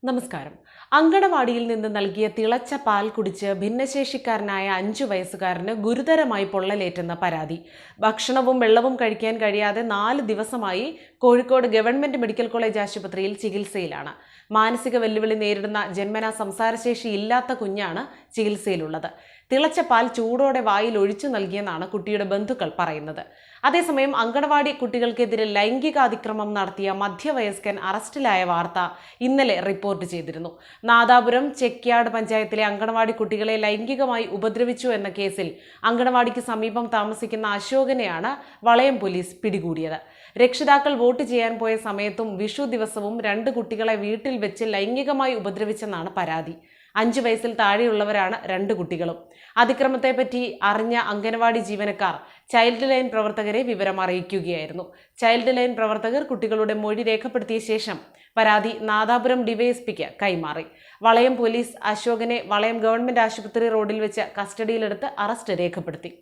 നമസ്കാരം. അങ്കണവാടിയിൽ നിന്ന് നൽകിയ തിളച്ച പാൽ കുടിച്ച് ഭിന്നശേഷിക്കാരനായ 5 വയസ്സുകാരന് ഗുരുതരമായി പൊള്ളലേറ്റെന്ന പരാതി. ഭക്ഷണവും വെള്ളവും കഴിക്കാൻ കഴിയാതെ 4 ദിവസമായി കോഴിക്കോട് ഗവൺമെന്റ് മെഡിക്കൽ കോളേജ് ആശുപത്രിയിൽ ചികിത്സയിലാണ്. മാനസിക വെല്ലുവിളി നേരിടുന്ന ജന്മനാ സംസാരശേഷി ഇല്ലാത്ത കുഞ്ഞാണ് ചികിത്സയിലുള്ളത്. തിളച്ച പാൽ ചൂടോടെ വായിൽ ഒഴിച്ചു നൽകിയെന്നാണ് കുട്ടിയുടെ ബന്ധുക്കൾ പറയുന്നത്. അതേസമയം അങ്കണവാടി കുട്ടികൾക്കെതിരെ ലൈംഗികാതിക്രമം നടത്തിയ മധ്യവയസ്കൻ അറസ്റ്റിലായ വാർത്ത ഇന്നലെ റിപ്പോർട്ട് ചെയ്തിരുന്നു. നാദാപുരം ചെക്യാട് പഞ്ചായത്തിലെ അങ്കണവാടി കുട്ടികളെ ലൈംഗികമായി ഉപദ്രവിച്ചു എന്ന കേസിൽ അങ്കണവാടിക്ക് സമീപം താമസിക്കുന്ന അശോകനെയാണ് വളയം പോലീസ് പിടികൂടിയത്. രക്ഷിതാക്കൾ വോട്ട് ചെയ്യാൻ പോയ സമയത്തും വിഷു ദിവസവും 2 കുട്ടികളെ വീട്ടിൽ വെച്ച് ലൈംഗികമായി ഉപദ്രവിച്ചെന്നാണ് പരാതി. 5 വയസ്സിൽ താഴെയുള്ളവരാണ് 2 കുട്ടികളും. അതിക്രമത്തെപ്പറ്റി അറിഞ്ഞ അംഗനവാടി ജീവനക്കാർ ചൈൽഡ് ലൈൻ പ്രവർത്തകരെ വിവരം അറിയിക്കുകയായിരുന്നു. ചൈൽഡ് ലൈൻ പ്രവർത്തകർ കുട്ടികളുടെ മൊഴി രേഖപ്പെടുത്തിയ ശേഷം പരാതി നാദാപുരം ഡിവൈഎസ്പിക്ക് കൈമാറി. വളയം പോലീസ് അശോകനെ വളയം ഗവൺമെന്റ് ആശുപത്രി റോഡിൽ വെച്ച് കസ്റ്റഡിയിലെടുത്ത് അറസ്റ്റ് രേഖപ്പെടുത്തി.